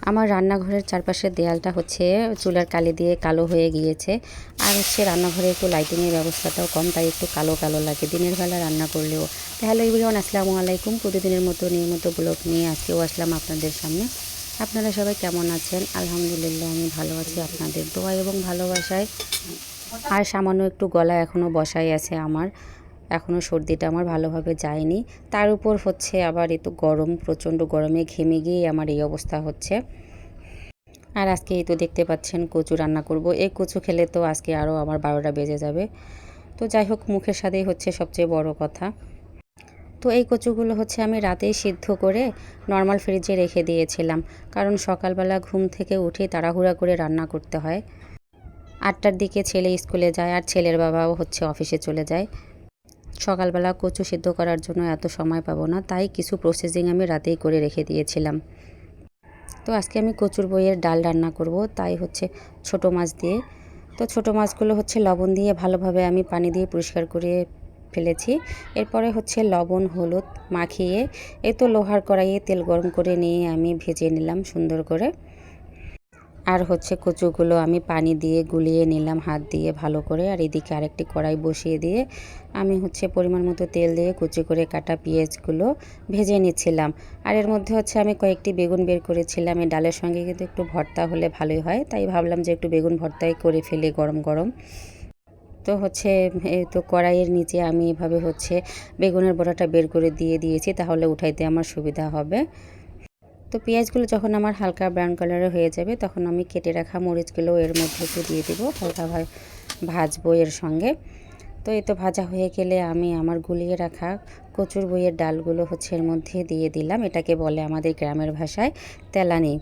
আমার রান্নাঘরের চারপাশের দেয়ালটা হচ্ছে চুলার কালি দিয়ে কালো হয়ে গিয়েছে। আর হচ্ছে রান্নাঘরে একটু লাইটিংয়ের ব্যবস্থাটাও কম, তাই একটু কালো কালো লাগে দিনের বেলা রান্না করলেও। তো হ্যালো এভরিওয়ান, আসসালামু আলাইকুম। প্রতিদিনের মতো নিয়মিত ব্লগ নিয়ে আজকেও আসলাম আপনাদের সামনে। আপনারা সবাই কেমন আছেন? আলহামদুলিল্লাহ আমি ভালো আছি, আপনাদের দোয়া এবং ভালোবাসায়। আর সামান্য একটু গলা এখনও বসাই আছে আমার, এখনও সর্দিটা আমার ভালোভাবে যায়নি। তার উপর হচ্ছে আবার এত গরম, প্রচণ্ড গরমে ঘেমে গিয়ে আমার এই অবস্থা হচ্ছে। আর আজকে এই তো দেখতে পাচ্ছেন কচু রান্না করব। এই কচু খেলে তো আজকে আরও আমার 12টা বেজে যাবে। তো যাই হোক, মুখের স্বাদেই হচ্ছে সবচেয়ে বড় কথা। তো এই কচুগুলো হচ্ছে আমি রাতেই সিদ্ধ করে নর্মাল ফ্রিজে রেখে দিয়েছিলাম, কারণ সকালবেলা ঘুম থেকে উঠে তাড়াহুড়া করে রান্না করতে হয়। 8টার দিকে ছেলে স্কুলে যায় আর ছেলের বাবাও হচ্ছে অফিসে চলে যায়। সকালবেলা কচু সিদ্ধ করার জন্য এত সময় পাবো না, তাই কিছু প্রসেসিং আমি রাতেই করে রেখে দিয়েছিলাম। তো আজকে আমি কচুর বইয়ের ডাল রান্না করব, তাই হচ্ছে ছোট মাছ দিয়ে। তো ছোট মাছগুলো হচ্ছে লবণ দিয়ে ভালোভাবে আমি পানি দিয়ে পরিষ্কার করে ফেলেছি। এরপরে হচ্ছে লবণ হলুদ মাখিয়ে এই তো লোহার কড়াইয়ে তেল গরম করে নিয়ে আমি ভেজে নিলাম সুন্দর করে। আর হচ্ছে কচুগুলো আমি পানি দিয়ে গুলিয়ে নিলাম হাত দিয়ে ভালো করে। আর এদিকে আরেকটি কড়াই বসিয়ে দিয়ে আমি হচ্ছে পরিমাণ মতো তেল দিয়ে কুচি করে কাটা পেঁয়াজগুলো ভেজে নিচ্ছিলাম। আর এর মধ্যে হচ্ছে আমি কয়েকটি বেগুন বের করেছিলাম। এই ডালের সঙ্গে কিন্তু একটু ভর্তা হলে ভালোই হয়, তাই ভাবলাম যে একটু বেগুন ভর্তাই করে ফেলি গরম গরম। তো হচ্ছে এই তো কড়াইয়ের নিচে আমি এভাবে হচ্ছে বেগুনের বড়াটা বের করে দিয়ে দিয়েছি, তাহলে উঠাইতে আমার সুবিধা হবে। তো পেঁয়াজগুলো যখন আমার হালকা ব্রাউন কালারের হয়ে যাবে, তখন আমি কেটে রাখা মরিচগুলো এর মধ্যে একটু দিয়ে দেবো, হালকা ভাজবো এর সঙ্গে। তো এই তো ভাজা হয়ে গেলে আমি আমার গুলিয়ে রাখা কচুর বইয়ের ডালগুলো হচ্ছে এর মধ্যে দিয়ে দিলাম। এটাকে বলে আমাদের গ্রামের ভাষায় তেলানি,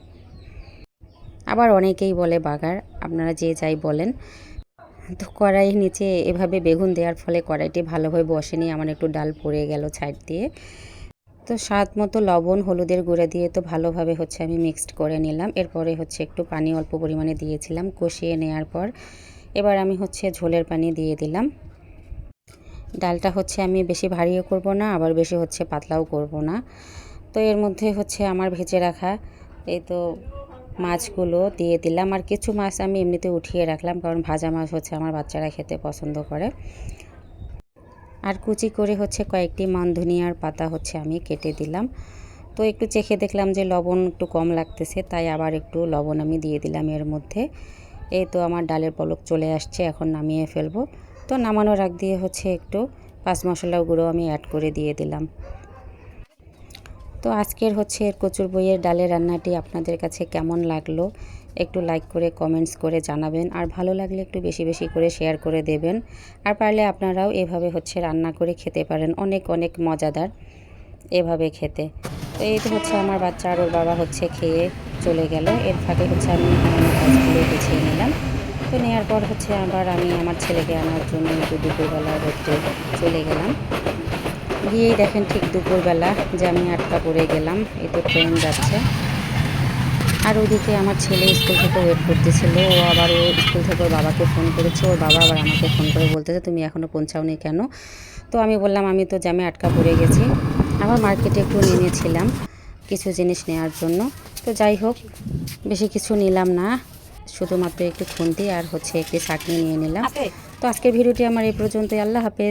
আবার অনেকেই বলে বাগার, আপনারা যে যাই বলেন। তো কড়াইয়ের নিচে এভাবে বেগুন দেওয়ার ফলে কড়াইটি ভালোভাবে বসেনি, আমার একটু ডাল পড়ে গেল সাইড দিয়ে। তো স্বাদ মতো লবণ হলুদের গুঁড়া দিয়ে তো ভালোভাবে হচ্ছে আমি মিক্সড করে নিলাম। এরপরে হচ্ছে একটু পানি অল্প পরিমাণে দিয়েছিলাম, কষিয়ে নেওয়ার পর এবার আমি হচ্ছে ঝোলের পানি দিয়ে দিলাম। ডালটা হচ্ছে আমি বেশি ভারীও করব না, আবার বেশি হচ্ছে পাতলাও করব না। তো এর মধ্যে হচ্ছে আমার ভেজে রাখা এই তো মাছগুলো দিয়ে দিলাম। আর কিছু মাছ আমি এমনিতে উঠিয়ে রাখলাম, কারণ ভাজা মাছ হচ্ছে আমার বাচ্চারা খেতে পছন্দ করে। আর কুচি করে হচ্ছে কয়েকটি মান ধনিয়ার পাতা হচ্ছে আমি কেটে দিলাম। তো একটু চেখে দেখলাম যে লবণ একটু কম লাগতেছে, তাই আবার একটু লবণ আমি দিয়ে দিলাম এর মধ্যে। এই তো আমার ডালের পলক চলে আসছে, এখন নামিয়ে ফেলবো। তো নামানোর আগ দিয়ে হচ্ছে একটু পাঁচ মশলা গুঁড়ো আমি অ্যাড করে দিয়ে দিলাম। তো আজকের হচ্ছে কচুর বইয়ের ডালের রান্নাটি আপনাদের কাছে কেমন লাগলো একটু লাইক করে কমেন্টস করে জানাবেন। আর ভালো লাগলে একটু বেশি বেশি করে শেয়ার করে দেবেন। আর পারলে আপনারাও এভাবে হচ্ছে রান্না করে খেতে পারেন, অনেক অনেক মজাদার এভাবে খেতে। তো এই তো হচ্ছে আমার বাচ্চা আর ওর বাবা হচ্ছে খেয়ে চলে গেল। এর ফাঁকে হচ্ছে আমি অন্যান্য কাজগুলো গুছিয়ে নিলাম। তো নেওয়ার পর হচ্ছে আবার আমি আমার ছেলেকে আনার জন্য একটু দুপুরবেলা ধরতে চলে গেলাম। গিয়েই দেখেন ঠিক দুপুরবেলা যে আমি আটকা পড়ে গেলাম। এই তো ট্রেন যাচ্ছে। আর ওইদিকে আমার ছেলে স্কুল থেকে ওয়েট করতেছিল। ও স্কুল থেকে ওর বাবাকে ফোন করেছে, ওর বাবা আবার আমাকে ফোন করে বলতেছে তুমি এখনও পৌঁছাওনি কেন। তো আমি বললাম আমি তো জ্যামে আটকা পড়ে গেছি। আবার মার্কেটে একটু নেমেছিলাম কিছু জিনিস নেওয়ার জন্য। তো যাই হোক, বেশি কিছু নিলাম না, শুধুমাত্র একটু খুন্তি আর হচ্ছে একটি চাটনি নিয়ে নিলাম। তো আজকের ভিডিওটি আমার এই পর্যন্তই। আল্লাহ হাফেজ।